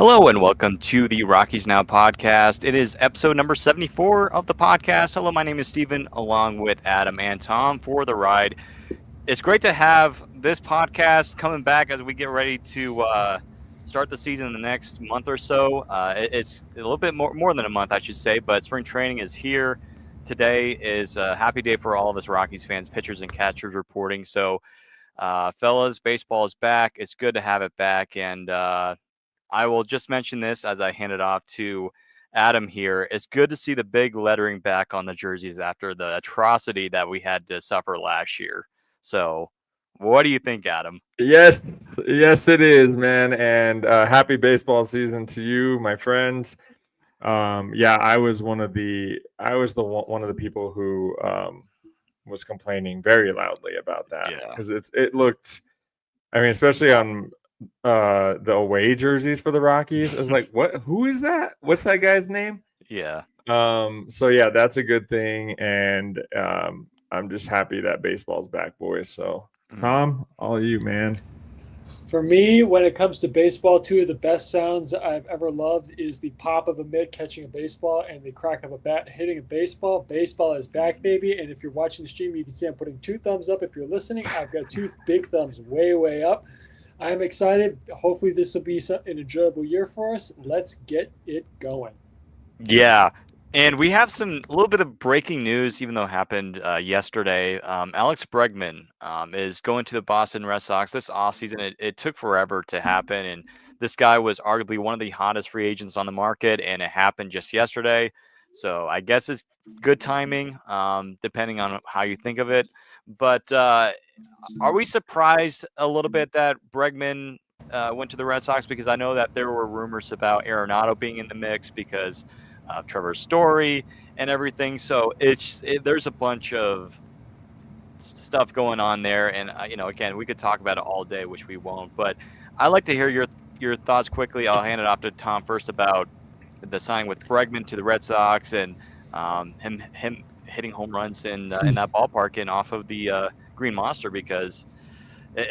Hello and welcome to the Rockies Now podcast. It is episode number 74 of the podcast. Hello, my name is Steven, along with Adam and Tom for the ride. It's great to have this podcast coming back as we get ready to start the season in the next month or so. It's a little bit more than a month, I should say, but spring training is here. Today is a happy day for all of us Rockies fans, pitchers and catchers reporting. So, fellas, baseball is back. It's good to have it back, and I will just mention this as I hand it off to Adam here. It's good to see the big lettering back on the jerseys after the atrocity that we had to suffer last year. So, what do you think, Adam? Yes, it is, man. And happy baseball season to you, my friends. Yeah, I was one of the people who was complaining very loudly about that Yeah. because it looked. I mean, especially on the away jerseys for the Rockies. I was like, what? Who is that? What's that guy's name? Yeah. So yeah, that's a good thing, and I'm just happy that baseball's back, boys. So Tom, all you, man. For me, when it comes to baseball, two of the best sounds I've ever loved is the pop of a mitt catching a baseball and the crack of a bat hitting a baseball. Baseball is back, baby. And if you're watching the stream, you can see I'm putting two thumbs up. If you're listening, I've got two big thumbs way, way up. I'm excited. Hopefully, this will be an enjoyable year for us. Let's get it going. Yeah. And we have a little bit of breaking news, even though it happened yesterday. Alex Bregman is going to the Boston Red Sox this offseason. It took forever to happen, and this guy was arguably one of the hottest free agents on the market, and it happened just yesterday. So I guess it's good timing, depending on how you think of it. But are we surprised a little bit that Bregman went to the Red Sox? Because I know that there were rumors about Arenado being in the mix because of Trevor's story and everything. So there's a bunch of stuff going on there, and again, we could talk about it all day, which we won't. But I'd like to hear your thoughts quickly. I'll hand it off to Tom first about the signing with Bregman to the Red Sox and him hitting home runs in that ballpark and off of the Green Monster, because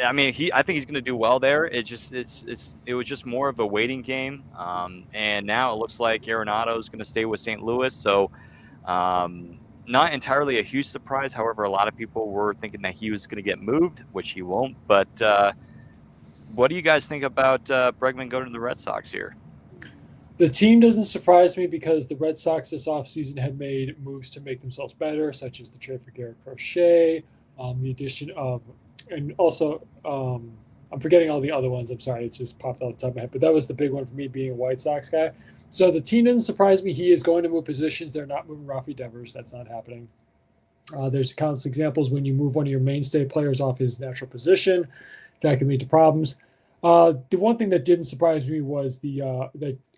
I mean, I think he's going to do well there. It was just more of a waiting game, and now it looks like Arenado is going to stay with St. Louis. So, not entirely a huge surprise. However, a lot of people were thinking that he was going to get moved, which he won't. But what do you guys think about Bregman going to the Red Sox here? The team doesn't surprise me because the Red Sox this offseason had made moves to make themselves better, such as the trade for Garrett Crochet, the addition of. And also, I'm forgetting all the other ones. I'm sorry, it just popped off the top of my head. But that was the big one for me, being a White Sox guy. So the team didn't surprise me. He is going to move positions. They're not moving Rafi Devers. That's not happening. There's countless examples when you move one of your mainstay players off his natural position. That can lead to problems. The one thing that didn't surprise me was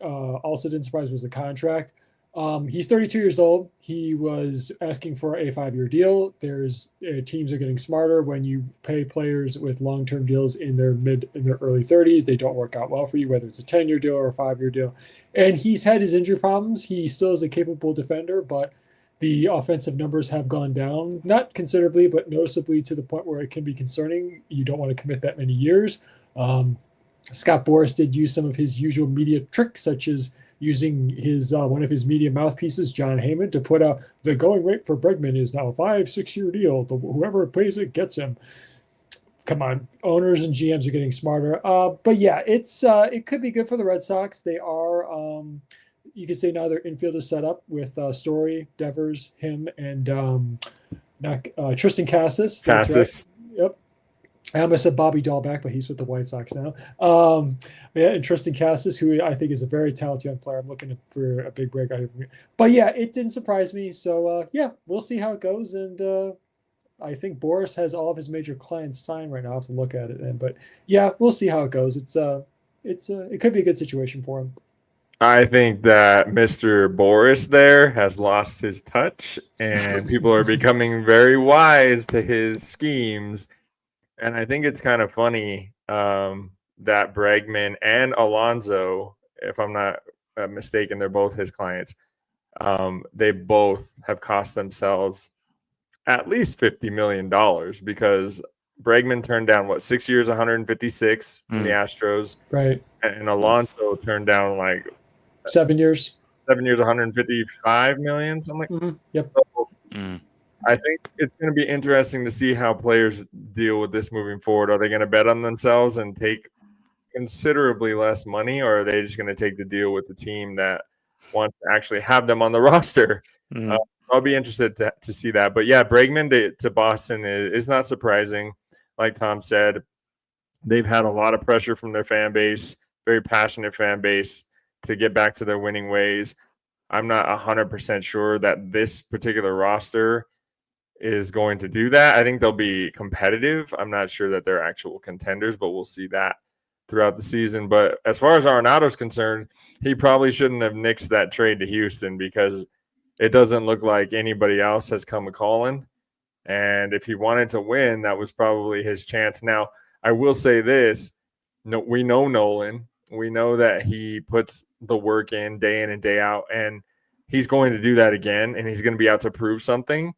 also didn't surprise me was the contract. He's 32 years old. He was asking for a 5-year deal. Teams are getting smarter when you pay players with long-term deals in their early 30s. They don't work out well for you, whether it's a 10-year deal or a 5-year deal. And he's had his injury problems. He still is a capable defender, but the offensive numbers have gone down, not considerably, but noticeably, to the point where it can be concerning. You don't want to commit that many years. Scott Boras did use some of his usual media tricks, such as using his one of his media mouthpieces, John Heyman, to put out the going rate for Bregman is now a 5-6 year deal. Whoever pays it gets him. Come on, owners and GMs are getting smarter. But yeah, it could be good for the Red Sox. They are, you could say, now their infield is set up with Story, Devers, him, and Tristan Cassis. That's right. Yep. I almost said Bobby Dahlback, but he's with the White Sox now. And Tristan Cassis, who I think is a very talented young player. I'm looking for a big breakout here. But yeah, it didn't surprise me. So yeah, we'll see how it goes. And I think Boras has all of his major clients signed right now. I have to look at it. But yeah, we'll see how it goes. It could be a good situation for him. I think that Mr. Boris there has lost his touch, and people are becoming very wise to his schemes. And I think it's kind of funny that Bregman and Alonso, if I'm not mistaken, they're both his clients. They both have cost themselves at least $50 million because Bregman turned down 6 years, 156 from the Astros. Right. And Alonso turned down like 7 years. 7 years, 155 million, something like that. Yep. So I think it's going to be interesting to see how players deal with this moving forward. Are they going to bet on themselves and take considerably less money, or are they just going to take the deal with the team that wants to actually have them on the roster? I'll be interested to see that. But yeah, Bregman to Boston is not surprising. Like Tom said, they've had a lot of pressure from their fan base, very passionate fan base, to get back to their winning ways. I'm not 100% sure that this particular roster is going to do that. I think they'll be competitive. I'm not sure that they're actual contenders, but we'll see that throughout the season. But as far as Arenado's concerned, he probably shouldn't have nixed that trade to Houston because it doesn't look like anybody else has come a calling. And if he wanted to win, that was probably his chance. Now, I will say this. No, we know Nolan. We know that he puts the work in and day out, and he's going to do that again, and he's going to be out to prove something.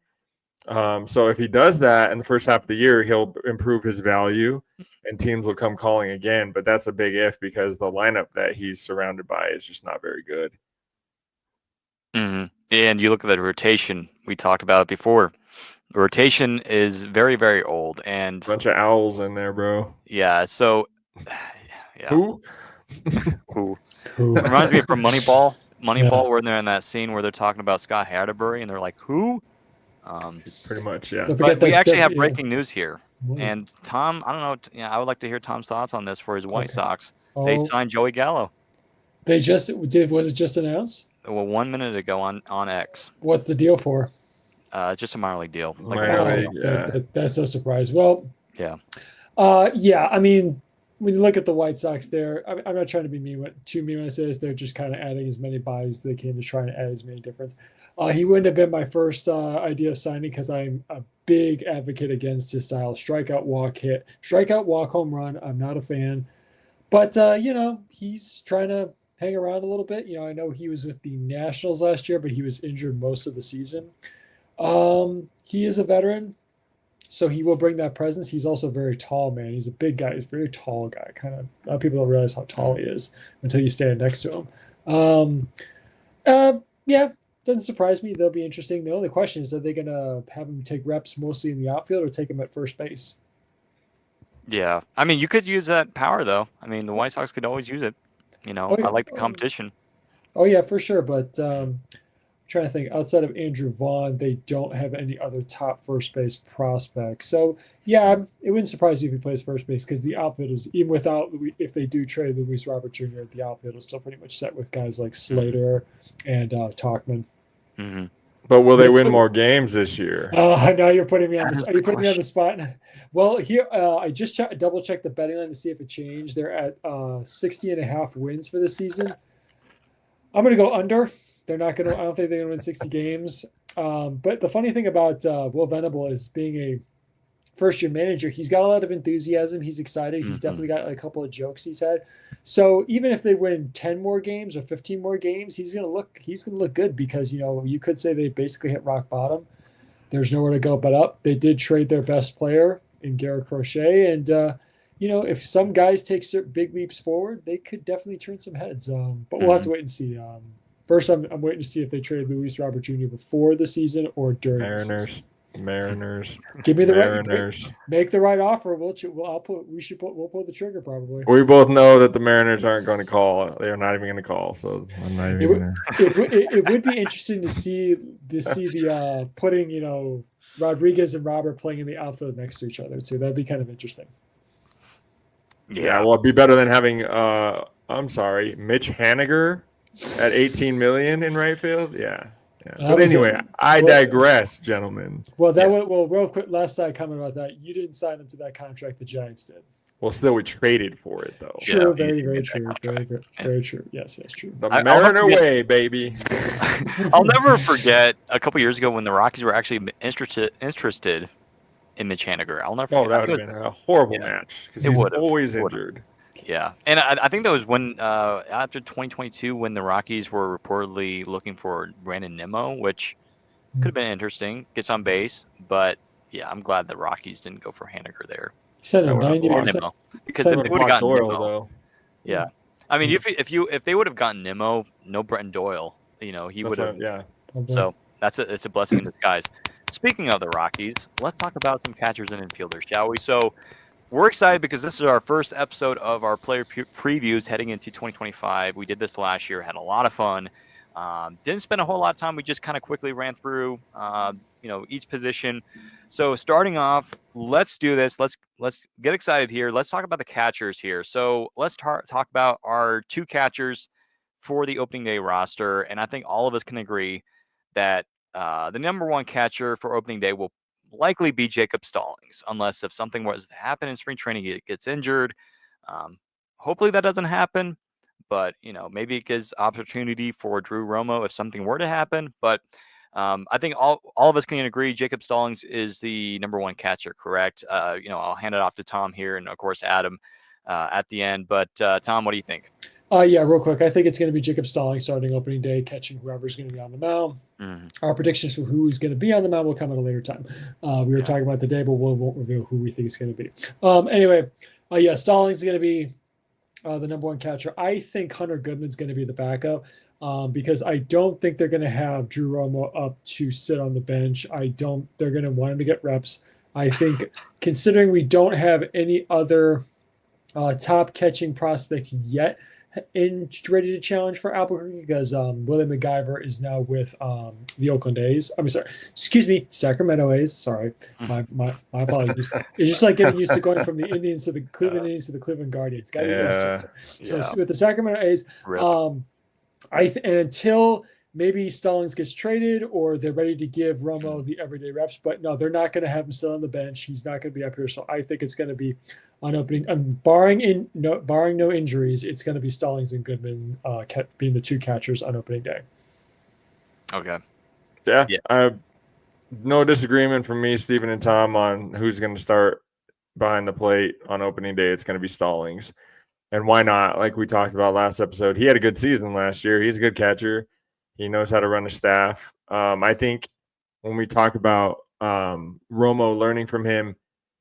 So if he does that in the first half of the year, he'll improve his value, and teams will come calling again. But that's a big if because the lineup that he's surrounded by is just not very good. And you look at the rotation. We talked about it before. The rotation is very, very old, and bunch of owls in there, bro. Yeah. So, yeah. Who? Who? Reminds me from Moneyball. Where they're in that scene where they're talking about Scott Hatterbury, and they're like, "Who?" Pretty much, yeah. But we actually have breaking news here. And Tom, I don't know. I would like to hear Tom's thoughts on this for his White Sox. They signed Joey Gallo. They just did. Was it just announced? Well, 1 minute ago on X. What's the deal for? Just a minor league deal. That's no surprise. Well, yeah. I mean, when you look at the White Sox there, I'm not trying to be too mean when I say this. They're just kind of adding as many buys as they can to try and add as many difference. He wouldn't have been my first idea of signing because I'm a big advocate against his style. Strikeout, walk, hit. Strikeout, walk, home run. I'm not a fan. But, he's trying to hang around a little bit. I know he was with the Nationals last year, but he was injured most of the season. He is a veteran, so he will bring that presence. He's also very tall, man. He's a big guy. He's a very tall guy. Kind of, a lot of people don't realize how tall he is until you stand next to him. Doesn't surprise me. They'll be interesting. The only question is, are they going to have him take reps mostly in the outfield or take him at first base? Yeah. I mean, you could use that power, though. I mean, the White Sox could always use it. I like the competition. Oh, yeah, for sure. But I'm trying to think. Outside of Andrew Vaughn, they don't have any other top first base prospects. So, yeah, it wouldn't surprise you if he plays first base because the outfield is, even without, if they do trade Luis Robert Jr., the outfield is still pretty much set with guys like Slater and Tauchman. Mm-hmm. But will they win more games this year? Now you're putting me on the. Are you putting me on the spot? Well, here I just double checked the betting line to see if it changed. They're at 60.5 wins for the season. I'm going to go under. They're not going to. I don't think they're going to win 60 games. But the funny thing about Will Venable is being a first-year manager. He's got a lot of enthusiasm. He's excited. He's definitely got a couple of jokes he's had. So even if they win 10 more games or 15 more games, he's going to look good because you could say they basically hit rock bottom. There's nowhere to go but up. They did trade their best player in Garrett Crochet, and if some guys take big leaps forward, they could definitely turn some heads. But we'll have to wait and see. First, I'm waiting to see if they trade Luis Robert Jr. before the season or during the season. Mariners. Give me the Mariners. Make the right offer. We'll pull the trigger probably. We both know that the Mariners aren't going to call. They are not even going to call. So I'm not even going to. It would be interesting to see the putting Rodriguez and Robert playing in the outfield next to each other too. That'd be kind of interesting. Yeah, well, it'd be better than having Mitch Haniger at $18 million in right field. Yeah. But anyway, I digress, gentlemen. Well, real quick, last side comment about that. You didn't sign him to that contract. The Giants did. Well, still, we traded for it, though. True, very, very true. Very true. Yes, true. The Mariner way, baby. I'll never forget a couple years ago when the Rockies were actually interested in Mitch Haniger. I'll never forget. Oh, that would have been a horrible match because he's always injured. Yeah, and I think that was when after 2022 when the Rockies were reportedly looking for Brandon Nimmo, which could have been interesting, gets on base. But yeah, I'm glad the Rockies didn't go for Haniger there. Said a 90 because they would have gotten Nimmo. Though. Yeah, I mean, if they would have gotten Nimmo, no Brenton Doyle, he would have. Yeah. So it's a blessing in disguise. Speaking of the Rockies, let's talk about some catchers and infielders, shall we? So we're excited because this is our first episode of our player previews heading into 2025. We did this last year, had a lot of fun. Didn't spend a whole lot of time. We just kind of quickly ran through, each position. So starting off, let's do this. Let's get excited here. Let's talk about the catchers here. So let's talk about our two catchers for the opening day roster, and I think all of us can agree that the number one catcher for opening day will likely be Jacob Stallings, unless if something was to happen in spring training, he gets injured. Hopefully that doesn't happen, but maybe it gives opportunity for Drew Romo if something were to happen. But I think all of us can agree Jacob Stallings is the number one catcher, correct? I'll hand it off to Tom here, and of course Adam at the end. But Tom, what do you think? Yeah, real quick. I think it's going to be Jacob Stallings starting opening day, catching whoever's going to be on the mound. Mm-hmm. Our predictions for who's going to be on the mound will come at a later time. We were talking about today, but we won't reveal who we think it's going to be. Anyway, Stallings is going to be the number one catcher. I think Hunter Goodman's going to be the backup because I don't think they're going to have Drew Romo up to sit on the bench. They're going to want him to get reps. I think considering we don't have any other top catching prospects yet ready to challenge for Albuquerque because Willie McGyver is now with the Oakland A's. Sacramento A's. Sorry, my apologies. It's just like getting used to going from the Indians to the Cleveland Indians to the Cleveland Guardians. Got to get used to it. So with the Sacramento A's, and until maybe Stallings gets traded or they're ready to give Romo the everyday reps, but no, they're not going to have him sit on the bench. He's not going to be up here. So I think it's going to be on opening, barring no injuries, it's going to be Stallings and Goodman being the two catchers on opening day. Okay. Yeah. No disagreement from me, Stephen and Tom, on who's going to start behind the plate on opening day. It's going to be Stallings. And why not? Like we talked about last episode, he had a good season last year. He's a good catcher. He knows how to run a staff. I think when we talk about Romo learning from him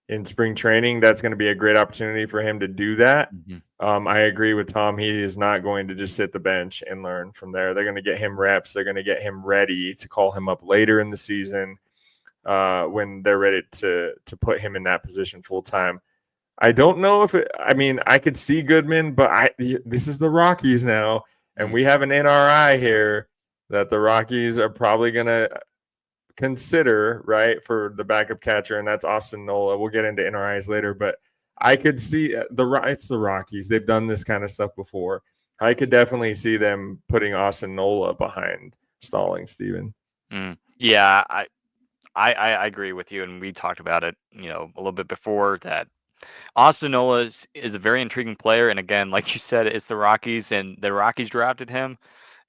in spring training, that's going to be a great opportunity for him to do that. Mm-hmm. I agree with Tom. He is not going to just sit the bench and learn from there. They're going to get him reps. They're going to get him ready to call him up later in the season when they're ready to put him in that position full time. I don't know I could see Goodman, but this is the Rockies now, and we have an NRI here that the Rockies are probably going to consider, right, for the backup catcher, and that's Austin Nola. We'll get into NRIs later, but I could see it's the Rockies. They've done this kind of stuff before. I could definitely see them putting Austin Nola behind Stallings, Steven. Yeah, I agree with you, and we talked about it, a little bit before that. Austin Nola is a very intriguing player, and again, like you said, it's the Rockies, and the Rockies drafted him.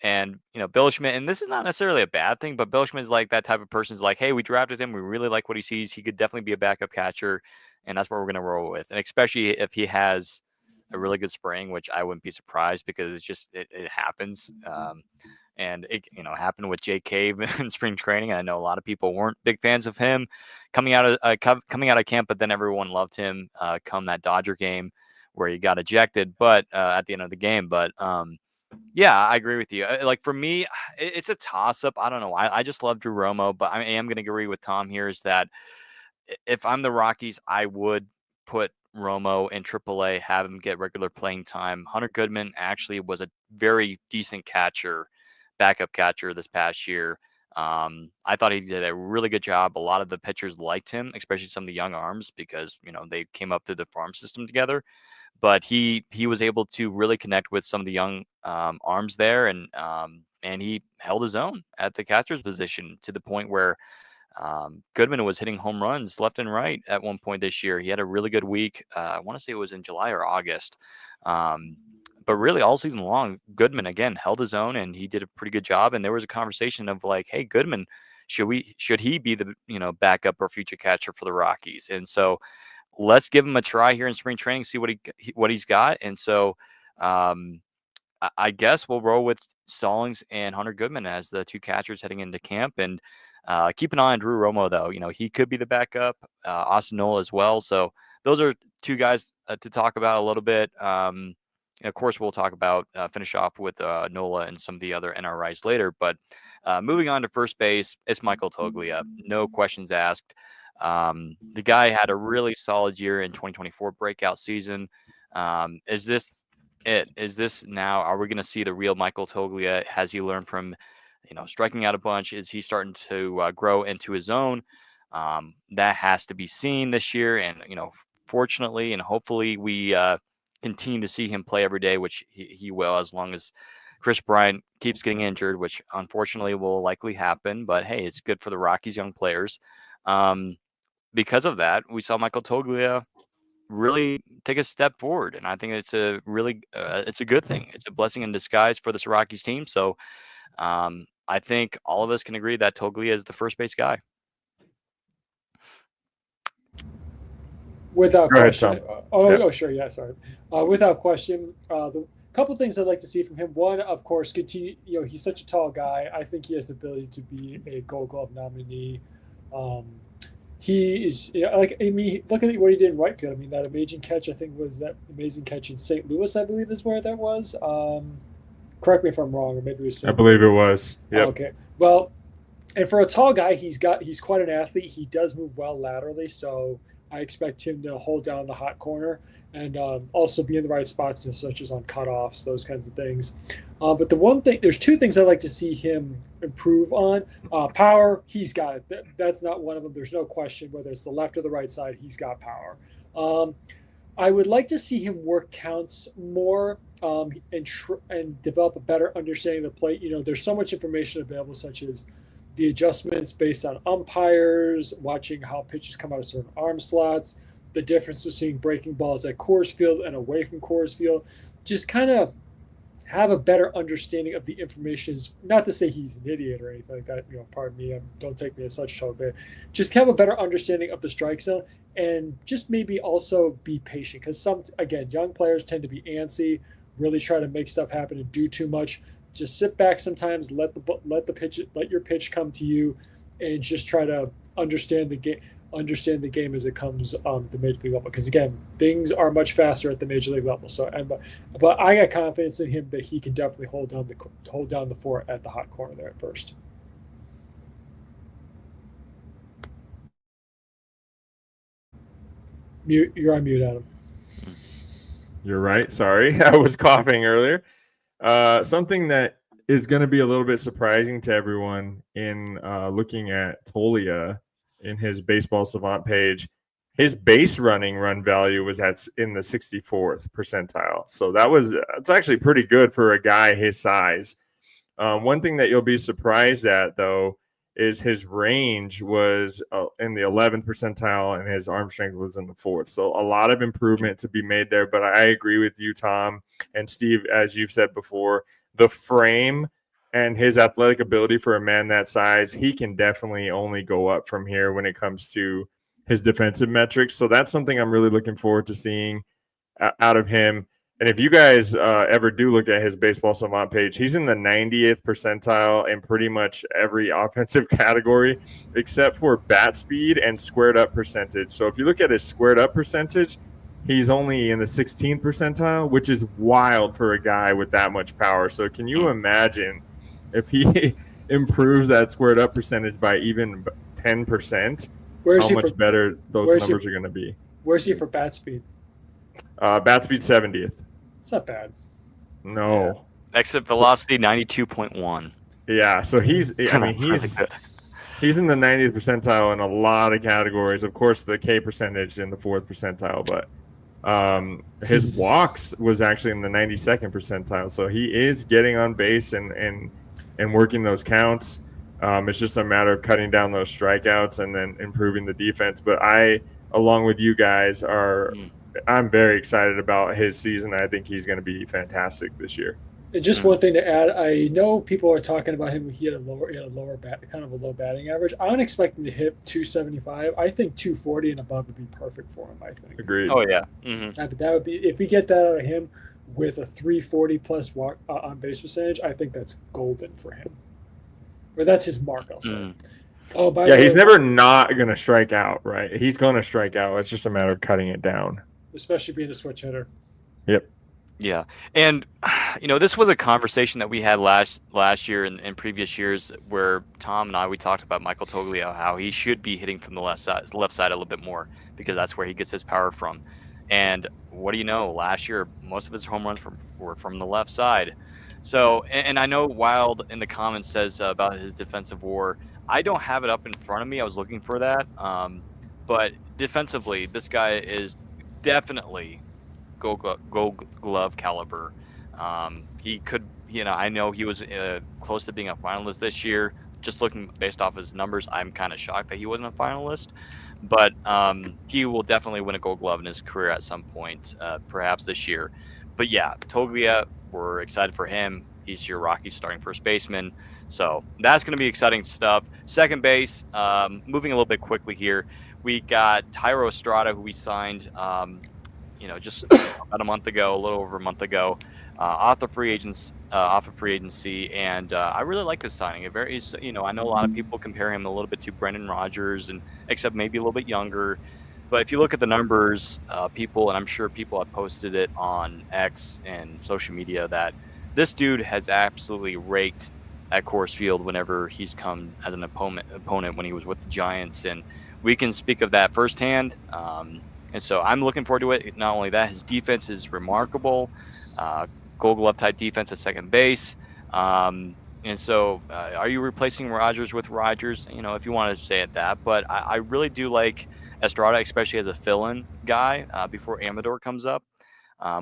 And, Bill Schmidt, and this is not necessarily a bad thing, but Bill Schmidt is like that type of person. Is like, hey, we drafted him. We really like what he sees. He could definitely be a backup catcher, and that's what we're going to roll with. And especially if he has a really good spring, which I wouldn't be surprised because it's just, it happens. And it, happened with Jake Cave in spring training. And I know a lot of people weren't big fans of him coming out of camp, but then everyone loved him come that Dodger game where he got ejected, but at the end of the game. But yeah, I agree with you. Like for me, it's a toss-up. I don't know. I just love Drew Romo, but I am going to agree with Tom here is that if I'm the Rockies, I would put Romo in AAA, have him get regular playing time. Hunter Goodman actually was a very decent backup catcher this past year. I thought he did a really good job. A lot of the pitchers liked him, especially some of the young arms because, they came up through the farm system together. But he was able to really connect with some of the young arms there, and he held his own at the catcher's position to the point where Goodman was hitting home runs left and right at one point this year. He had a really good week. I want to say it was in July or August. But really all season long, Goodman, again, held his own, and he did a pretty good job. And there was a conversation of like, hey, Goodman, should he be the backup or future catcher for the Rockies? And so let's give him a try here in spring training, see what he's got. And so I guess we'll roll with Stallings and Hunter Goodman as the two catchers heading into camp. And keep an eye on Drew Romo, though. He could be the backup, Austin Nola as well. So those are two guys to talk about a little bit. of course, we'll talk about finish off with Nola and some of the other NRIs later. But moving on to first base, it's Michael Toglia. No questions asked. The guy had a really solid year in 2024 breakout season. Is this it? Is this now? Are we going to see the real Michael Toglia? Has he learned from, striking out a bunch? Is he starting to grow into his own? That has to be seen this year. And, fortunately and hopefully we continue to see him play every day, which he will, as long as Chris Bryant keeps getting injured, which unfortunately will likely happen. But hey, it's good for the Rockies' young players. Because of that, we saw Michael Toglia really take a step forward, and I think it's a really it's a good thing. It's a blessing in disguise for this Rockies team. So I think all of us can agree that Toglia is the first base guy. Without Go ahead, question. Tom. Oh, sure. Yeah, sorry. Without question, the couple things I'd like to see from him. One, of course, continue. He's such a tall guy. I think he has the ability to be a Gold Glove nominee. He is look at what he did in right field. I mean, that amazing catch. I think was that amazing catch in St. Louis. I believe is where that was. Correct me if I'm wrong, or maybe it was. I believe it was. Yep. Okay. Well, and for a tall guy, he's quite an athlete. He does move well laterally, so I expect him to hold down the hot corner and also be in the right spots, such as on cutoffs, those kinds of things. But there's two things I'd like to see him improve on. Power, he's got it. That's not one of them. There's no question whether it's the left or the right side, he's got power. I would like to see him work counts more and develop a better understanding of the plate. There's so much information available, such as the adjustments based on umpires, watching how pitches come out of certain arm slots, the difference between breaking balls at Coors Field and away from Coors Field. Just kind of have a better understanding of the information. Not to say he's an idiot or anything like that. Pardon me. Don't take me as such, but just have a better understanding of the strike zone and just maybe also be patient, because young players tend to be antsy, really try to make stuff happen and do too much. Just sit back sometimes, let your pitch come to you, and just try to understand the game as it comes the major league level. Because again, things are much faster at the major league level. So, but I got confidence in him that he can definitely hold down the fort at the hot corner there at first. You're on mute, Adam. You're right. Sorry, I was coughing earlier. Something that is going to be a little bit surprising to everyone in looking at Toglia in his Baseball Savant page, his base run value was in the 64th percentile. So it's actually pretty good for a guy his size. One thing that you'll be surprised at, though, is his range was in the 11th percentile and his arm strength was in the 4th. So a lot of improvement to be made there. But I agree with you, Tom and Steve, as you've said before, the frame and his athletic ability for a man that size, he can definitely only go up from here when it comes to his defensive metrics. So that's something I'm really looking forward to seeing out of him. And if you guys ever do look at his Baseball Savant page, he's in the 90th percentile in pretty much every offensive category except for bat speed and squared up percentage. So if you look at his squared up percentage, he's only in the 16th percentile, which is wild for a guy with that much power. So can you imagine if he improves that squared up percentage by even 10%, how much better those numbers are going to be? Where's he for bat speed? Bat speed 70th. It's not bad. No. Yeah. Exit velocity 92.1. Yeah, so he's in the 90th percentile in a lot of categories. Of course, the K percentage in the 4th percentile, but his walks was actually in the 92nd percentile. So he is getting on base and working those counts. It's just a matter of cutting down those strikeouts and then improving the defense. But I, along with you guys, I'm very excited about his season. I think he's going to be fantastic this year. And just one thing to add, I know people are talking about him. He had a lower batting average. I don't expect him to hit 275. I think 240 and above would be perfect for him. I think. Agreed. Oh yeah. Mm-hmm. But that would be, if we get that out of him with a 340 plus walk on base percentage, I think that's golden for him. Or that's his mark, I'll say. Mm. Oh, by yeah, he's never not going to strike out, right? He's going to strike out. It's just a matter of cutting it down. Especially being a switch hitter. Yep. Yeah, and this was a conversation that we had last year and previous years, where Tom and I we talked about Michael Toglio, how he should be hitting from the left side a little bit more because that's where he gets his power from. And what do you know? Last year, most of his home runs were from the left side. So, and I know Wild in the comments says about his defensive WAR. I don't have it up in front of me. I was looking for that, but defensively, this guy is definitely Gold Glove caliber. He could, I know he was close to being a finalist this year. Just looking based off his numbers, I'm kind of shocked that he wasn't a finalist. But he will definitely win a Gold Glove in his career at some point, perhaps this year. But yeah, Toglia, we're excited for him. He's your Rockies starting first baseman. So that's going to be exciting stuff. Second base, moving a little bit quickly here, we got Tyro Estrada, who we signed just about a month ago, a little over a month ago, off of free agency, and I really like this signing. I know a lot of people compare him a little bit to Brendan Rodgers, and except maybe a little bit younger. But if you look at the numbers, people, and I'm sure people have posted it on X and social media, that this dude has absolutely raked at Coors Field whenever he's come as an opponent when he was with the Giants, and we can speak of that firsthand. And so I'm looking forward to it. Not only that, his defense is remarkable. Gold Glove type defense at second base. And so are you replacing Rodgers with Rodgers? If you want to say it that. But I really do like Estrada, especially as a fill-in guy before Amador comes up,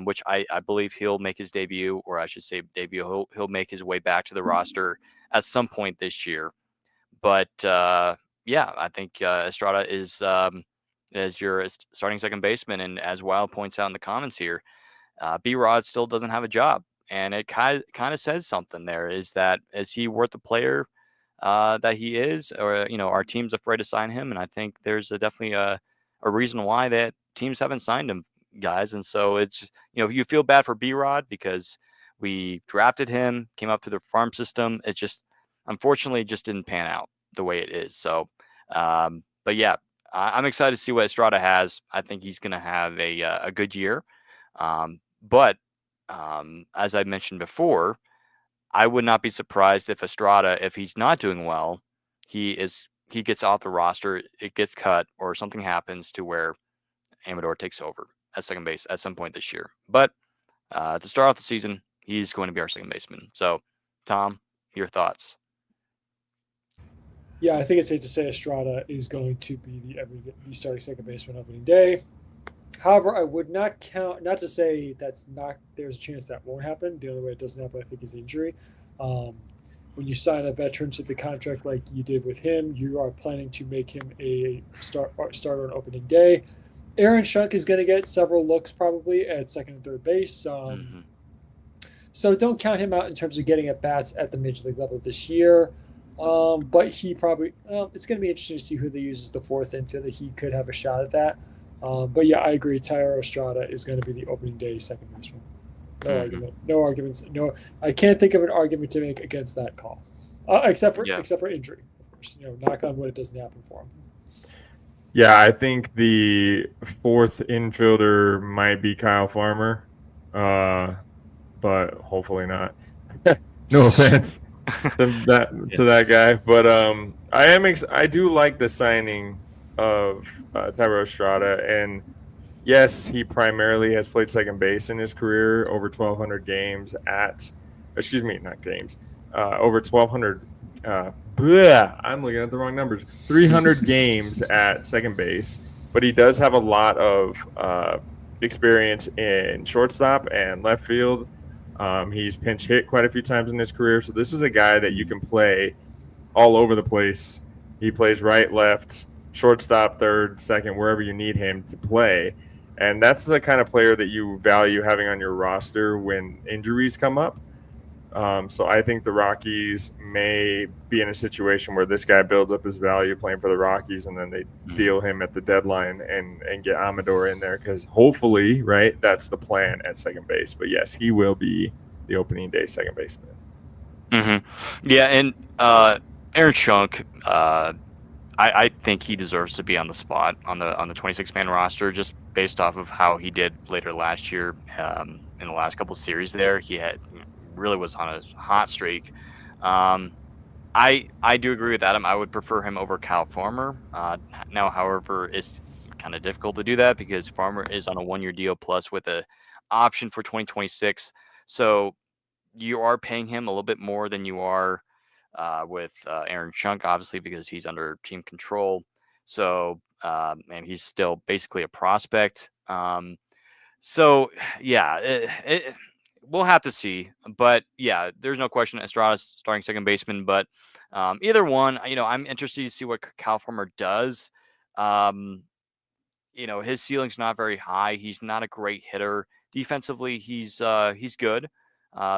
which I believe he'll make his debut, or I should say debut. He'll make his way back to the roster at some point this year. But yeah, I think Estrada is as your starting second baseman. And as Wild points out in the comments here, B-Rod still doesn't have a job. And it kind of says something there. Is he worth the player that he is? Or, our team's afraid to sign him. And I think there's definitely a reason why that teams haven't signed him, guys. And so it's, you feel bad for B-Rod because we drafted him, came up through the farm system. It just, unfortunately, just didn't pan out the way it is. So, but yeah, I'm excited to see what Estrada has. I think he's going to have a good year. But as I mentioned before, I would not be surprised if Estrada, if he's not doing well, he gets off the roster, it gets cut, or something happens to where Amador takes over at second base at some point this year. But to start off the season, he's going to be our second baseman. So, Tom, your thoughts? Yeah, I think it's safe to say Estrada is going to be the starting second baseman opening day. However, I would not count, not to say there's a chance that won't happen. The only way it doesn't happen, I think, is injury. Um, when you sign a veteran to the contract like you did with him, you are planning to make him a starter on opening day. Aaron Schunk is going to get several looks probably at second and third base. So don't count him out in terms of getting at bats at the major league level this year. But he probably, it's going to be interesting to see who they use as the fourth infielder. He could have a shot at that. But yeah, I agree. Tyro Estrada is going to be the opening day second baseman. No argument. No arguments. No, I can't think of an argument to make against that call, except for injury, of course. Knock on wood, it doesn't happen for him. Yeah, I think the fourth infielder might be Kyle Farmer, but hopefully not. No offense to that guy, but I do like the signing of Tyro Estrada, and yes, he primarily has played second base in his career, over 1,200 games over 1,200. I'm looking at the wrong numbers. 300 games at second base, but he does have a lot of experience in shortstop and left field. He's pinch hit quite a few times in his career, so this is a guy that you can play all over the place. He plays right, left, shortstop, third, second, wherever you need him to play. And that's the kind of player that you value having on your roster when injuries come up. So I think the Rockies may be in a situation where this guy builds up his value playing for the Rockies, and then they deal him at the deadline and get Amador in there, because hopefully, right, that's the plan at second base. But yes, he will be the opening day second baseman. Mm-hmm. Yeah, and Aaron Schunk, I think he deserves to be on the spot on the 26-man roster, just based off of how he did later last year, in the last couple of series there. He had really was on a hot streak. I do agree with Adam. I would prefer him over Kyle Farmer. Now, however, it's kind of difficult to do that because Farmer is on a 1-year deal plus with a option for 2026. So you are paying him a little bit more than you are with Aaron Chunk, obviously, because he's under team control. So, and he's still basically a prospect. So, yeah, we'll have to see. But yeah, there's no question Estrada's starting second baseman. But either one, I'm interested to see what Cal Farmer does. Um, his ceiling's not very high. He's not a great hitter. Defensively, he's good.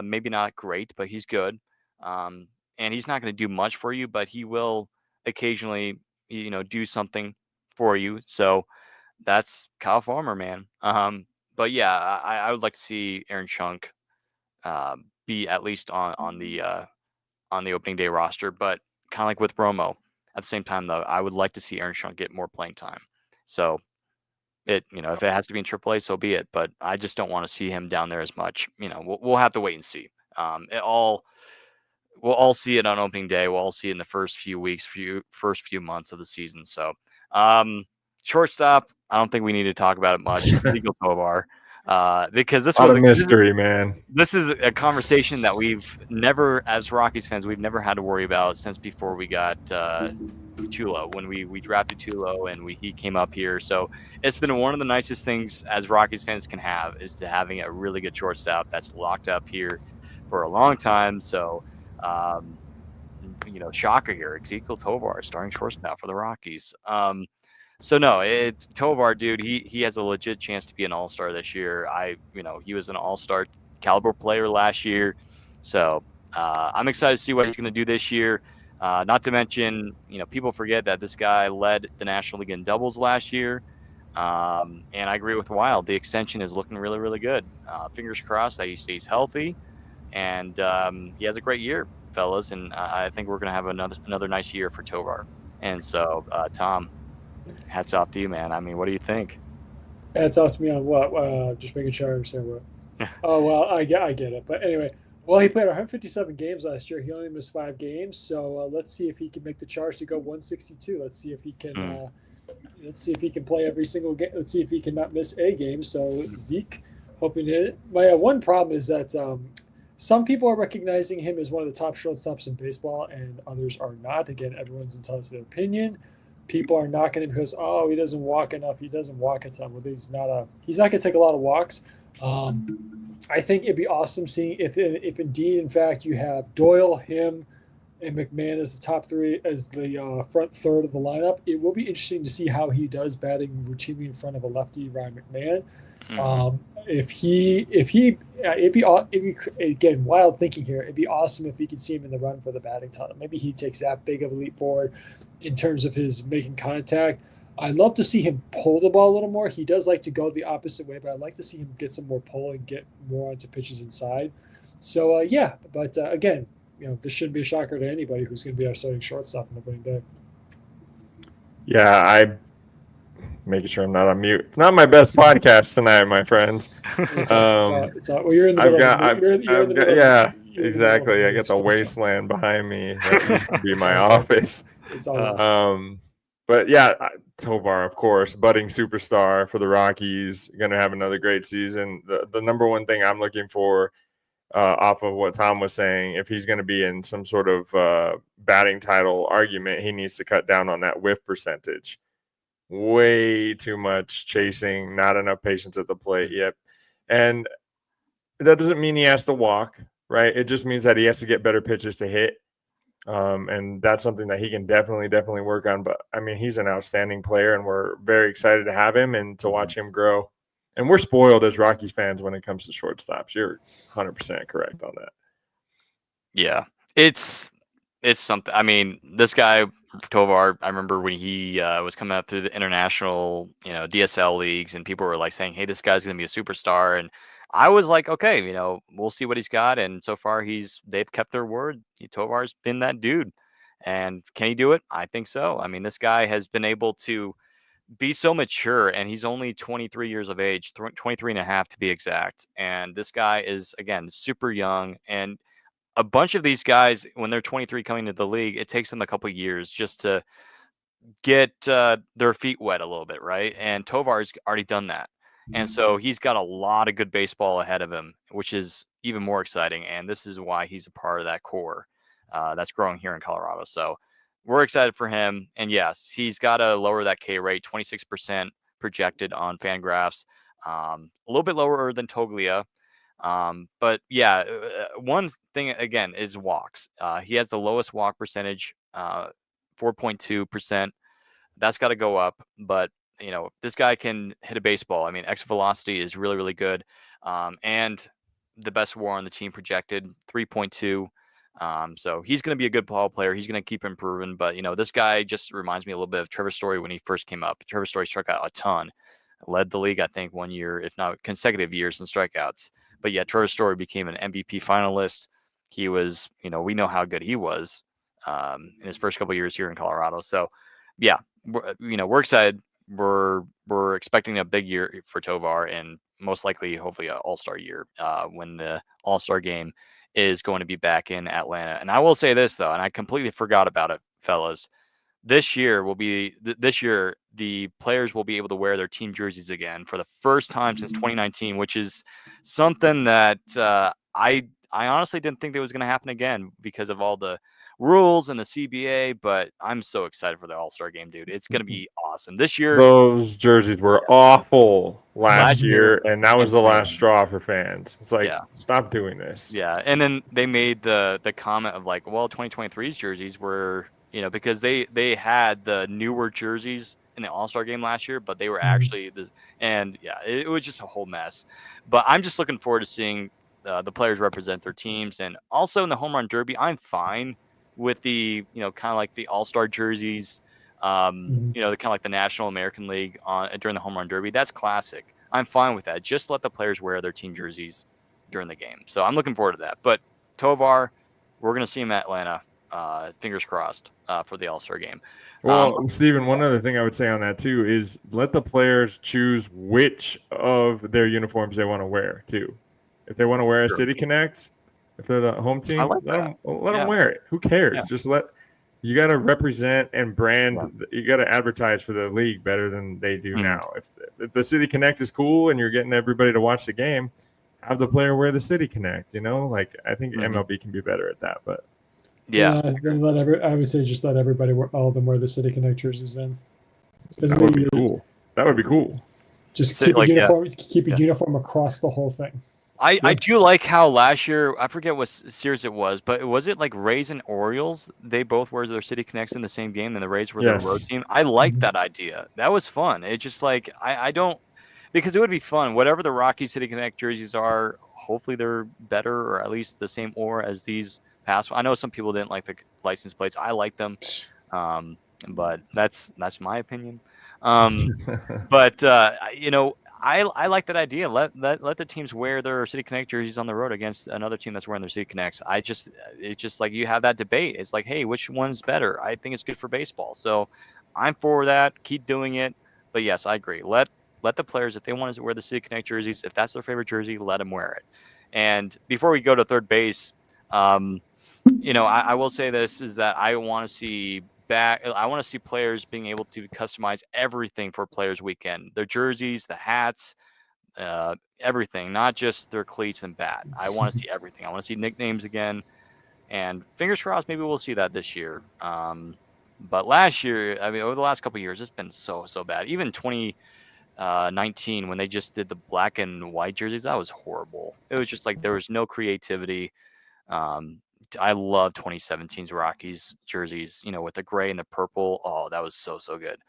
Maybe not great, but he's good. Um, and he's not going to do much for you, but he will occasionally, do something for you. So that's Kyle Farmer, man. But yeah, I would like to see Aaron Chunk be at least on the opening day roster. But kind of like with Romo, at the same time though, I would like to see Aaron Chunk get more playing time. So if it has to be in AAA, so be it. But I just don't want to see him down there as much. We'll have to wait and see. We'll all see it on opening day. We'll all see it in the first few weeks, first few months of the season. So, shortstop, I don't think we need to talk about it much. Eagle Tovar, because this A lot was of mystery, man. This is a conversation that we've never, as Rockies fans, we've never had to worry about since before we got Tulo, when we drafted Tulo and he came up here. So it's been one of the nicest things as Rockies fans can have is to having a really good shortstop that's locked up here for a long time. So, shocker here, Ezekiel Tovar starting shortstop for the Rockies. So no, Tovar, dude, he has a legit chance to be an all-star this year. He was an all-star caliber player last year. So I'm excited to see what he's going to do this year. Not to mention, people forget that this guy led the National League in doubles last year. And I agree with Wild. The extension is looking really, really good. Fingers crossed that he stays healthy. And he has a great year, fellas. And I think we're going to have another nice year for Tovar. And so, Tom, hats off to you, man. I mean, what do you think? Hats off to me on what? Just making sure I understand what. Oh well, I get it. But anyway, well, he played 157 games last year. He only missed 5 games. So let's see if he can make the charge to go 162. Let's see if he can. Let's see if he can play every single game. Let's see if he can not miss a game. So Zeke, hoping to. My one problem is that some people are recognizing him as one of the top shortstops in baseball, and others are not. Again, everyone's entitled to their opinion. People are knocking him because he doesn't walk enough. He doesn't walk a ton. Well, he's not going to take a lot of walks. I think it'd be awesome seeing if indeed, in fact, you have Doyle, him, and McMahon as the top three, as the front third of the lineup. It will be interesting to see how he does batting routinely in front of a lefty, Ryan McMahon. It'd be again, wild thinking here. It'd be awesome if we could see him in the run for the batting title. Maybe he takes that big of a leap forward in terms of his making contact. I'd love to see him pull the ball a little more. He does like to go the opposite way, but I'd like to see him get some more pull and get more onto pitches inside. So but again, this shouldn't be a shocker to anybody who's going to be our starting shortstop on opening day. Yeah, I'm making sure I'm not on mute. It's not my best podcast tonight, my friends. It's all. Well, you're in the middle. Yeah, exactly. I got the wasteland behind me. That used to be my office. It's all. But yeah, Tovar, of course, budding superstar for the Rockies, going to have another great season. The number one thing I'm looking for off of what Tom was saying, if he's going to be in some sort of batting title argument, he needs to cut down on that whiff percentage. Way too much chasing, not enough patience at the plate yet. And that doesn't mean he has to walk, right? It just means that he has to get better pitches to hit. And that's something that he can definitely work on. But I mean, he's an outstanding player, and we're very excited to have him and to watch him grow. And we're spoiled as Rockies fans when it comes to shortstops. You're 100% correct on that. Yeah, it's something. I mean, this guy Tovar, I remember when he was coming up through the international, DSL leagues, and people were like saying, "Hey, this guy's going to be a superstar." And I was like, "Okay, we'll see what he's got." And so far, they've kept their word. Tovar's been that dude. And can he do it? I think so. I mean, this guy has been able to be so mature, and he's only 23 years of age, 23 and a half to be exact. And this guy is, again, super young. And a bunch of these guys, when they're 23 coming to the league, it takes them a couple of years just to get their feet wet a little bit, right? And Tovar's already done that. And so he's got a lot of good baseball ahead of him, which is even more exciting. And this is why he's a part of that core that's growing here in Colorado. So we're excited for him. And yes, he's got to lower that K rate, 26% projected on Fangraphs, a little bit lower than Toglia. But yeah, one thing again is walks. He has the lowest walk percentage, 4.2%. That's got to go up. But this guy can hit a baseball. I mean, exit velocity is really, really good. And the best WAR on the team projected, 3.2. So he's going to be a good ball player. He's going to keep improving. But this guy just reminds me a little bit of Trevor Story when he first came up. Trevor Story struck out a ton, led the league, I think, 1 year, if not consecutive years in strikeouts. But yeah, Trevor Story became an MVP finalist. He was, we know how good he was in his first couple of years here in Colorado. So yeah, we're excited. We're expecting a big year for Tovar, and most likely, hopefully, an All-Star year when the All-Star game is going to be back in Atlanta. And I will say this though, and I completely forgot about it, fellas. This year the players will be able to wear their team jerseys again for the first time since 2019, which is something that I honestly didn't think that was going to happen again because of all the rules and the CBA. But I'm so excited for the All-Star game, dude. It's going to be awesome this year. Those jerseys were awful last year, and that was the insane. last straw for fans. It's like, stop doing this. Yeah, and then they made the comment of like, well, 2023's jerseys were, because they had the newer jerseys in the All-Star game last year, but they were actually this, and yeah, it was just a whole mess. But I'm just looking forward to seeing the players represent their teams, and also in the home run derby, I'm fine with the kind of like the All-Star jerseys, the kind of like the National American League during the home run derby. That's classic. I'm fine with that. Just let the players wear their team jerseys during the game. So I'm looking forward to that. But Tovar, we're going to see him at Atlanta. Fingers crossed for the All-Star game. Well, Steven, one other thing I would say on that too is let the players choose which of their uniforms they want to wear too. If they want to wear a City Connect, if they're the home team, let them wear it. Who cares? Yeah. Just you got to represent and brand. You got to advertise for the league better than they do now. If the City Connect is cool and you're getting everybody to watch the game, have the player wear the City Connect. I think MLB can be better at that. But then I would say just let everybody all of them wear the City Connect jerseys then. That would be cool. That would be cool. Just keep a uniform. Keep a uniform across the whole thing. I do like how last year, I forget what series it was, but was it like Rays and Orioles? They both wore their City Connects in the same game, and the Rays were their road team. I liked that idea. That was fun. It just like I don't, because it would be fun. Whatever the Rockies City Connect jerseys are, hopefully they're better or at least the same aura as these past. I know some people didn't like the license plates. I like them, but that's my opinion. But I like that idea. Let the teams wear their City Connect jerseys on the road against another team that's wearing their City Connects. It's just like you have that debate. It's like, hey, which one's better? I think it's good for baseball. So I'm for that. Keep doing it. But yes, I agree. Let the players, if they want to wear the City Connect jerseys, if that's their favorite jersey, let them wear it. And before we go to third base, I will say this is that I want to see players being able to customize everything for Players Weekend. Their jerseys, the hats, everything, not just their cleats and bat. I want to see everything. I want to see nicknames again. And fingers crossed, maybe we'll see that this year. But last year, over the last couple of years, it's been so bad. Even 2019, when they just did the black and white jerseys, that was horrible. It was just like there was no creativity. I love 2017's Rockies jerseys, with the gray and the purple. Oh, that was so good.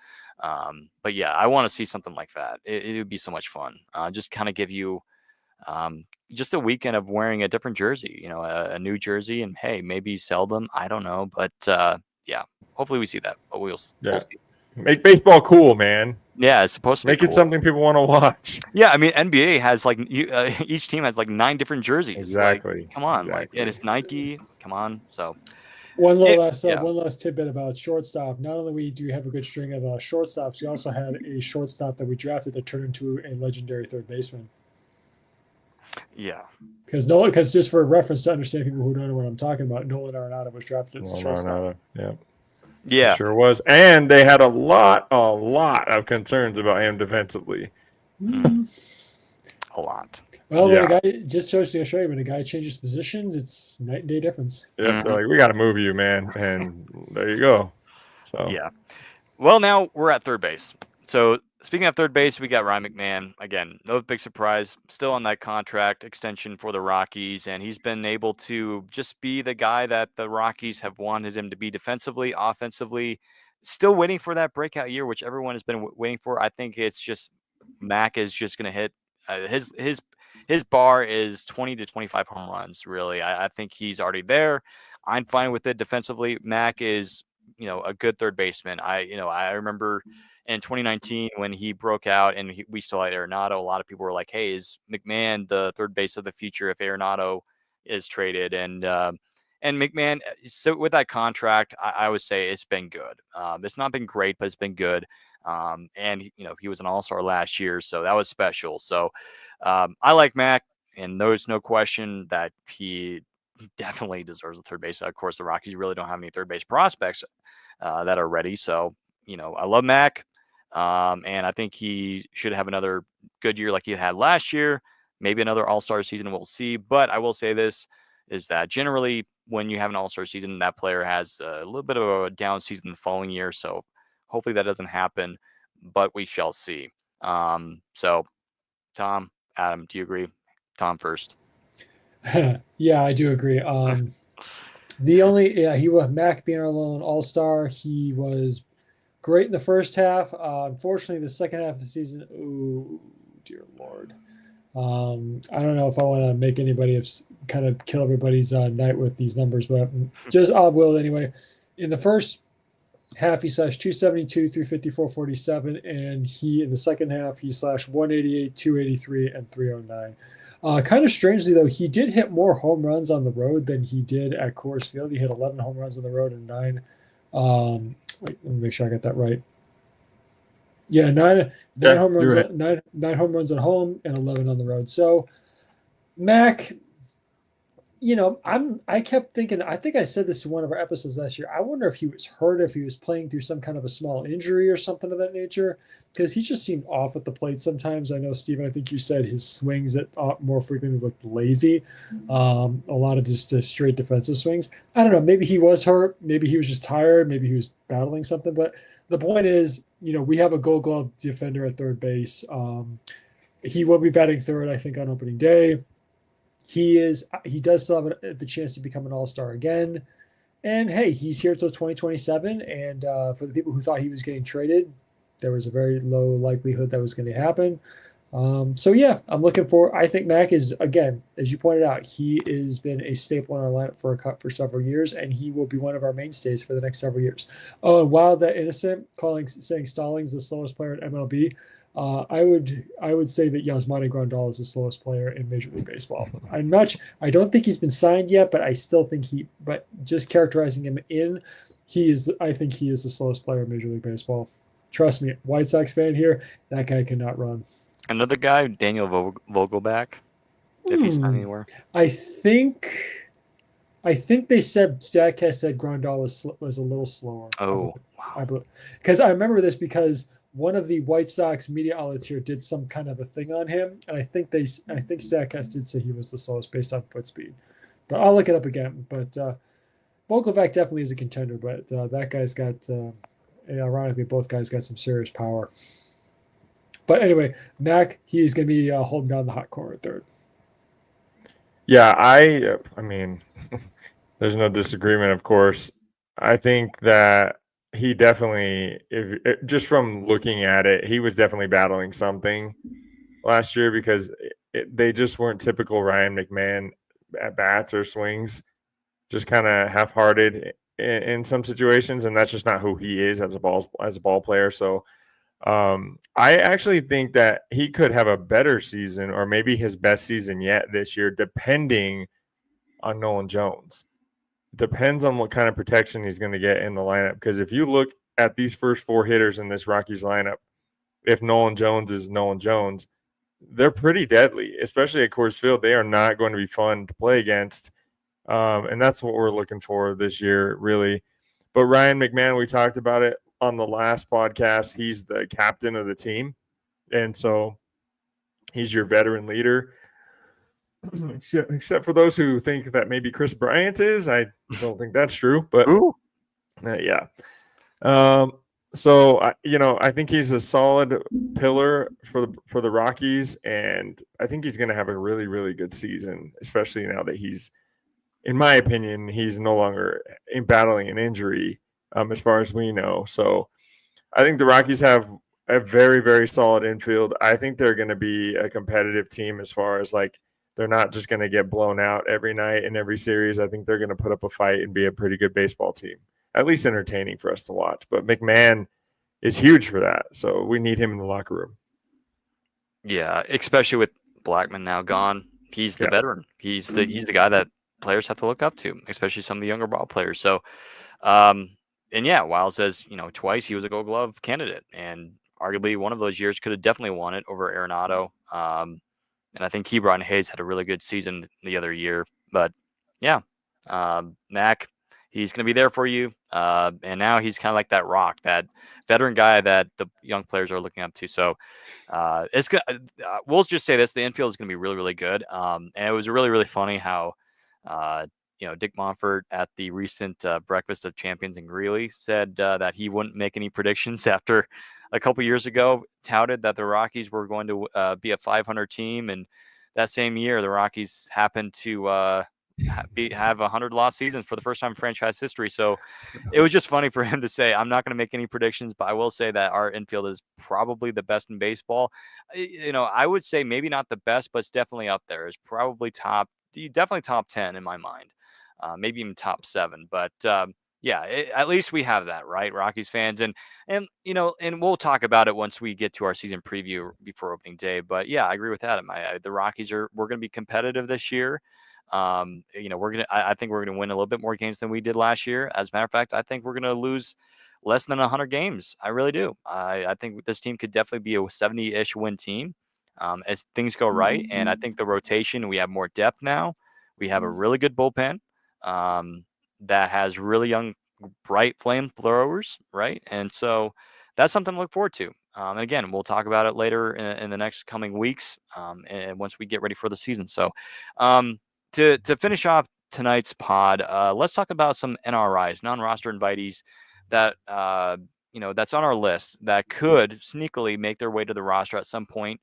But yeah, I want to see something like that. It would be so much fun. Just kind of give you just a weekend of wearing a different jersey, a new jersey, and hey, maybe sell them. I don't know, but yeah, hopefully we see that. But we'll see. Make baseball cool, man. Yeah, it's supposed to make it something people want to watch. Yeah, I mean, NBA has like each team has like 9 different jerseys. Exactly. Like, come on, and it's Nike. Come on. So, One Yeah. last tidbit about shortstop. Not only do we have a good string of shortstops, we also had a shortstop that we drafted that turned into a legendary third baseman. Yeah. Because just for reference to understand people who don't know what I'm talking about, Nolan Arenado was drafted as a shortstop. Yeah. Yeah. Sure was. And they had a lot of concerns about him defensively. A lot. Well, when a guy just shows to show you when a guy changes positions, it's night and day difference. Yep, they're like, we got to move you, man, and there you go. So yeah. Well, now we're at third base. So speaking of third base, we got Ryan McMahon again. No big surprise, still on that contract extension for the Rockies, and he's been able to just be the guy that the Rockies have wanted him to be defensively, offensively. Still waiting for that breakout year, which everyone has been waiting for. I think it's just Mac is just going to hit his bar is 20 to 25 home runs. Really, I think he's already there. I'm fine with it defensively. Mac is a good third baseman. I remember in 2019 when he broke out and we still had Arenado. A lot of people were like, "Hey, is McMahon the third base of the future if Arenado is traded?" And McMahon, so with that contract, I would say it's been good. It's not been great, but it's been good. And he was an All-Star last year, so that was special. So I like Mac, and there's no question that he definitely deserves a third base. Of course, the Rockies really don't have any third base prospects that are ready. So, I love Mac. And I think he should have another good year like he had last year, maybe another all-star season. We'll see. But I will say this is that generally when you have an all-star season, that player has a little bit of a down season the following year. So hopefully that doesn't happen, but we shall see. So Tom, Adam, do you agree? Tom first. Yeah, I do agree. He was Mac being our lone all star. He was great in the first half. Unfortunately, the second half of the season, oh dear lord. I don't know if I want to make anybody kind of kill everybody's night with these numbers, but just I will anyway. In the first half, he slashed 272, 354, 47, and in the second half, he slashed 188, 283, and 309. Kind of strangely, though, he did hit more home runs on the road than he did at Coors Field. He hit 11 home runs on the road and 9. Wait, let me make sure I got that right. Yeah, nine home runs, right. nine home runs at home and 11 on the road. So, Mac, I kept thinking, I think I said this in one of our episodes last year. I wonder if he was hurt, if he was playing through some kind of a small injury or something of that nature, because he just seemed off at the plate sometimes. I know, Steven, I think you said his swings that more frequently looked lazy. A lot of just straight defensive swings. I don't know. Maybe he was hurt. Maybe he was just tired. Maybe he was battling something. But the point is, we have a Gold Glove defender at third base. He will be batting third, I think, on opening day. He does still have the chance to become an all-star again. And hey, he's here till 2027. And for the people who thought he was getting traded, there was a very low likelihood that was going to happen. So yeah, I'm looking I think Mac is, again, as you pointed out, he has been a staple in our lineup for several years, and he will be one of our mainstays for the next several years. Oh, and Wild That Innocent saying Stallings the slowest player in MLB. I would say that Yasmani Grandal is the slowest player in Major League Baseball. I don't think he's been signed yet, but I still think but just characterizing him I think he is the slowest player in Major League Baseball. Trust me, White Sox fan here, that guy cannot run. Another guy, Daniel Vogelback, if he's not anywhere. I think they said Statcast said Grandal was a little slower. Oh, wow. Because I remember this because one of the White Sox media outlets here did some kind of a thing on him, and I think Statcast did say he was the slowest based on foot speed. But I'll look it up again. But Vogelback definitely is a contender, but that guy's got, ironically, both guys got some serious power. But anyway, Mac, he's going to be holding down the hot corner at third. Yeah, I mean, there's no disagreement, of course. I think that he definitely, just from looking at it, he was definitely battling something last year because they just weren't typical Ryan McMahon at bats or swings, just kind of half-hearted in some situations, and that's just not who he is as a ball player. So I actually think that he could have a better season or maybe his best season yet this year, depending on Nolan Jones. depends on what kind of protection he's going to get in the lineup. Because if you look at these first 4 hitters in this Rockies lineup, if Nolan Jones is Nolan Jones, they're pretty deadly, especially at Coors Field. They are not going to be fun to play against. And that's what we're looking for this year, really. But Ryan McMahon, we talked about it on the last podcast. He's the captain of the team. And so he's your veteran leader. Except for those who think that maybe Chris Bryant is. I don't think that's true. But yeah. So I think he's a solid pillar for the Rockies, and I think he's going to have a really, really good season, especially now that he's, in my opinion, he's no longer battling an injury, as far as we know. So I think the Rockies have a very, very solid infield. I think they're going to be a competitive team as far as like they're not just going to get blown out every night in every series. I think they're going to put up a fight and be a pretty good baseball team, at least entertaining for us to watch. But McMahon is huge for that, so we need him in the locker room. Yeah, especially with Blackman now gone, he's the veteran. He's the guy that players have to look up to, especially some of the younger ball players. So, and yeah, Wild says twice he was a Gold Glove candidate, and arguably one of those years could have definitely won it over Arenado. And I think Ke'Bryan Hayes had a really good season the other year. But yeah, Mac, he's going to be there for you. And now he's kind of like that rock, that veteran guy that the young players are looking up to. So it's good. We'll just say this: the infield is going to be really, really good. And it was really, really funny how Dick Monfort at the recent Breakfast of Champions in Greeley said that he wouldn't make any predictions after a couple years ago touted that the Rockies were going to be a 500 team, and that same year the Rockies happened to have 100 lost seasons for the first time in franchise history. So it was just funny for him to say, I'm not going to make any predictions, but I will say that our infield is probably the best in baseball. I would say maybe not the best, but it's definitely up there. It's probably definitely top 10 in my mind, maybe even top 7. But yeah, at least we have that, right, Rockies fans, and we'll talk about it once we get to our season preview before opening day. But yeah, I agree with Adam. The Rockies we're going to be competitive this year. I think we're gonna win a little bit more games than we did last year. As a matter of fact, I think we're gonna lose less than 100 games. I really do. I think this team could definitely be a 70-ish win team as things go right. And I think the rotation, we have more depth now. We have a really good bullpen that has really young, bright flamethrowers, right? And so that's something to look forward to. And again, we'll talk about it later in the next coming weeks and once we get ready for the season. So to finish off tonight's pod, let's talk about some NRIs, non-roster invitees that that's on our list that could sneakily make their way to the roster at some point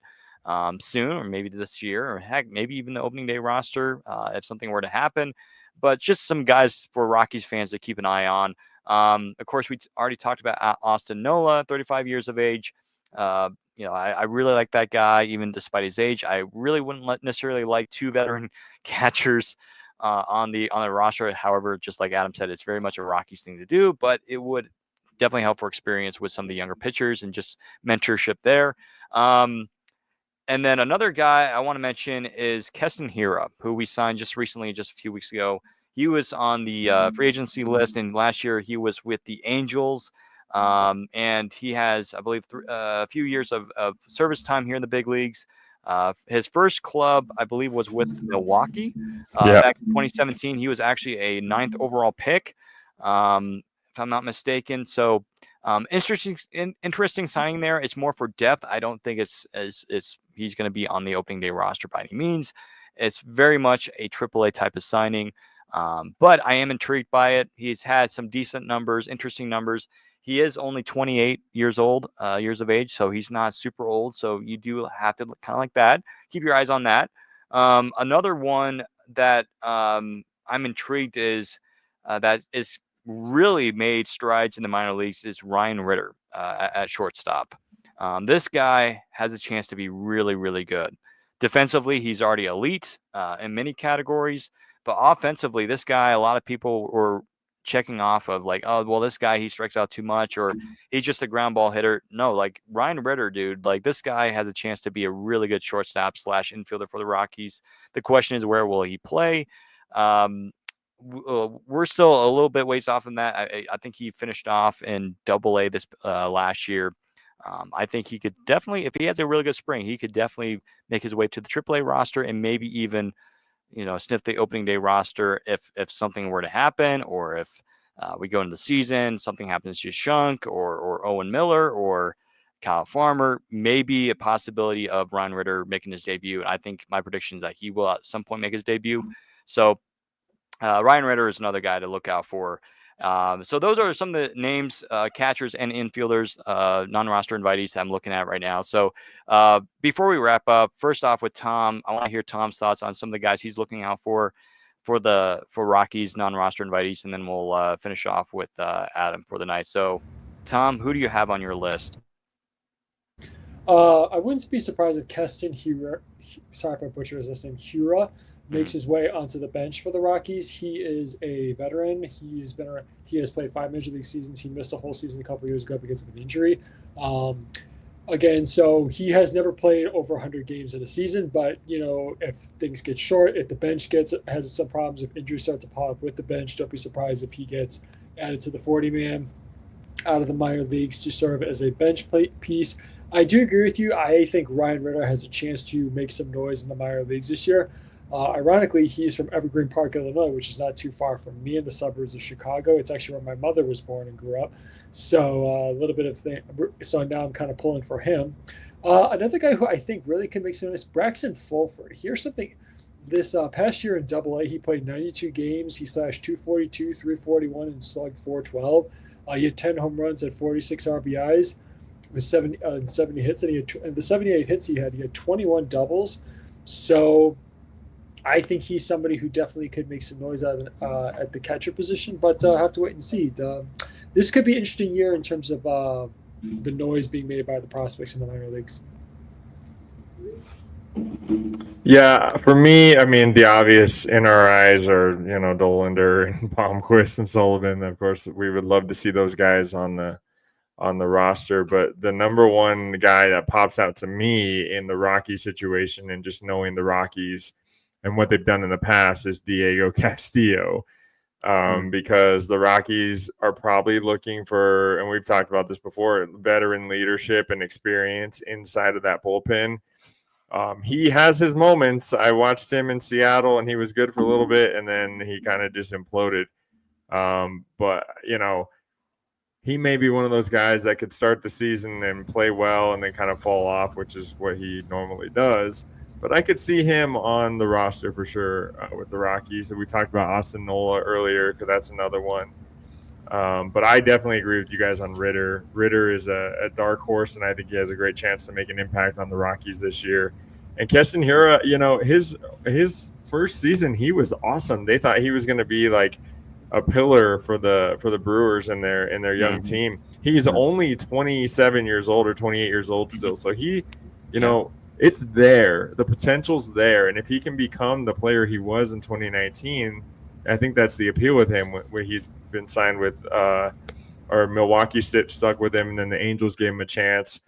soon, or maybe this year, or heck, maybe even the opening day roster if something were to happen. But just some guys for Rockies fans to keep an eye on. Of course, we already talked about Austin Nola, 35 years of age. I really like that guy, even despite his age. I really wouldn't necessarily like 2 veteran catchers on the roster. However, just like Adam said, it's very much a Rockies thing to do, but it would definitely help for experience with some of the younger pitchers and just mentorship there. And then another guy I want to mention is Keston Hiura, who we signed just recently, just a few weeks ago. He was on the free agency list, and last year he was with the Angels. And he has, I believe, a few years of service time here in the big leagues. His first club, I believe, was with Milwaukee back in 2017. He was actually a 9th overall pick, if I'm not mistaken. So interesting signing there. It's more for depth. I don't think it's he's going to be on the opening day roster by any means. It's very much a AAA type of signing. But I am intrigued by it. He's had some decent numbers, interesting numbers. He is only 28 years of age, so he's not super old. So you do have to kind of like that. Keep your eyes on that. Another one that I'm intrigued is that is really made strides in the minor leagues is Ryan Ritter at shortstop. This guy has a chance to be really, really good. Defensively, he's already elite in many categories, but offensively, this guy, a lot of people were checking off of like, oh, well, this guy, he strikes out too much, or he's just a ground ball hitter. No, like Ryan Ritter, dude, like this guy has a chance to be a really good shortstop / infielder for the Rockies. The question is, where will he play? we're still a little bit ways off from that. I think he finished off in Double-A this last year. I think he could definitely, if he has a really good spring, he could definitely make his way to the Triple-A roster and maybe even sniff the opening day roster if something were to happen, or if we go into the season, something happens to Shunk or Owen Miller or Kyle Farmer, maybe a possibility of Ryan Ritter making his debut. I think my prediction is that he will at some point make his debut. So Ryan Ritter is another guy to look out for. So those are some of the names, catchers and infielders, non-roster invitees that I'm looking at right now. So before we wrap up, first off with Tom, I want to hear Tom's thoughts on some of the guys he's looking out for Rockies non-roster invitees, and then we'll finish off with Adam for the night. So Tom, who do you have on your list? I wouldn't be surprised if Keston Hura, sorry if I butchered his last name, Hura, makes his way onto the bench for the Rockies. He is a veteran. He has played 5 major league seasons. He missed a whole season a couple years ago because of an injury. Again, so he has never played over 100 games in a season. But if things get short, if the bench has some problems, if injuries start to pop up with the bench, don't be surprised if he gets added to the 40-man out of the minor leagues to serve as a bench plate piece. I do agree with you. I think Ryan Ritter has a chance to make some noise in the minor leagues this year. Ironically, he's from Evergreen Park, Illinois, which is not too far from me in the suburbs of Chicago. It's actually where my mother was born and grew up. So a little bit of thing. So now I'm kind of pulling for him. Another guy who I think really can make some noise, Braxton Fulford. Here's something. This past year in Double-A, he played 92 games. He slashed 242, 341, and slugged 412. He had 10 home runs at 46 RBIs with 70 hits, and the 78 hits he had 21 doubles. So I think he's somebody who definitely could make some noise out of at the catcher position, but I'll have to wait and see. This could be an interesting year in terms of the noise being made by the prospects in the minor leagues. Yeah, for me, I mean, the obvious in our eyes are, Dolander and Palmquist and Sullivan. Of course, we would love to see those guys on the roster, but the number one guy that pops out to me in the Rockies situation and just knowing the Rockies and what they've done in the past is Diego Castillo. Because the Rockies are probably looking for, and we've talked about this before, veteran leadership and experience inside of that bullpen. He has his moments. I watched him in Seattle, and he was good for a little bit, and then he kind of just imploded. But, he may be one of those guys that could start the season and play well and then kind of fall off, which is what he normally does. But I could see him on the roster for sure with the Rockies. And we talked about Austin Nola earlier because that's another one. But I definitely agree with you guys on Ritter. Ritter is a dark horse, and I think he has a great chance to make an impact on the Rockies this year. And Keston Hura, his first season, he was awesome. They thought he was going to be like a pillar for the Brewers and their young team. He's only 27 years old or 28 years old still. So he, it's there. The potential's there. And if he can become the player he was in 2019, I think that's the appeal with him, where he's been signed with or Milwaukee stuck with him, and then the Angels gave him a chance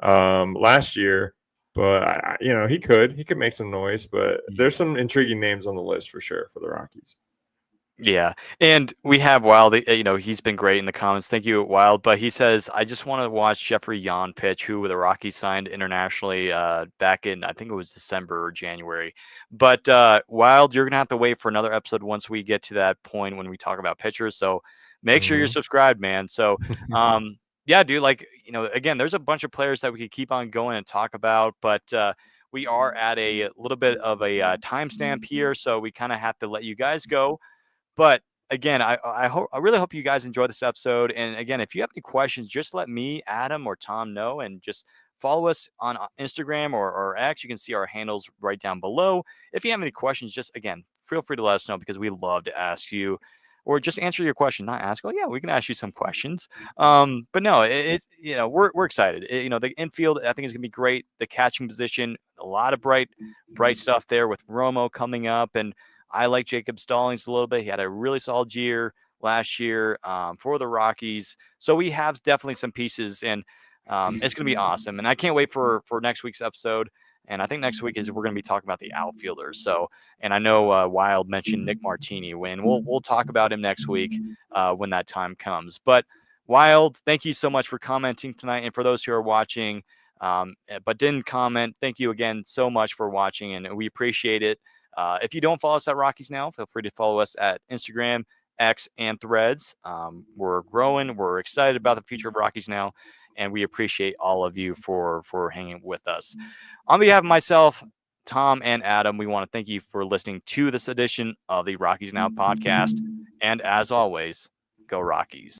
last year. But, he could make some noise. But there's some intriguing names on the list for sure for the Rockies. Yeah, and we have Wild. He's been great in the comments. Thank you, Wild. But he says, I just want to watch Jeffrey Yon pitch, who the Rockies signed internationally back in, I think it was December or January. But Wild, you're gonna have to wait for another episode once we get to that point when we talk about pitchers. So make sure you're subscribed, man. So yeah, dude. Again, there's a bunch of players that we could keep on going and talk about, but we are at a little bit of a timestamp here, so we kind of have to let you guys go. But again, I really hope you guys enjoyed this episode. And again, if you have any questions, just let me, Adam, or Tom know, and just follow us on Instagram or X. You can see our handles right down below. If you have any questions, just again, feel free to let us know, because we love to ask you, or just answer your question, not ask. Oh yeah, we can ask you some questions. But no, it's we're excited. The infield, I think, is gonna be great. The catching position, a lot of bright stuff there with Romo coming up, and I like Jacob Stallings a little bit. He had a really solid year last year for the Rockies. So we have definitely some pieces, and it's going to be awesome. And I can't wait for next week's episode. And I think next week we're going to be talking about the outfielders. So, and I know Wild mentioned Nick Martini. We'll talk about him next week when that time comes. But Wild, thank you so much for commenting tonight, and for those who are watching but didn't comment, thank you again so much for watching, and we appreciate it. If you don't follow us at Rockies Now, feel free to follow us at Instagram, X, and Threads. We're growing. We're excited about the future of Rockies Now, and we appreciate all of you for hanging with us. On behalf of myself, Tom, and Adam, we want to thank you for listening to this edition of the Rockies Now podcast. And as always, go Rockies.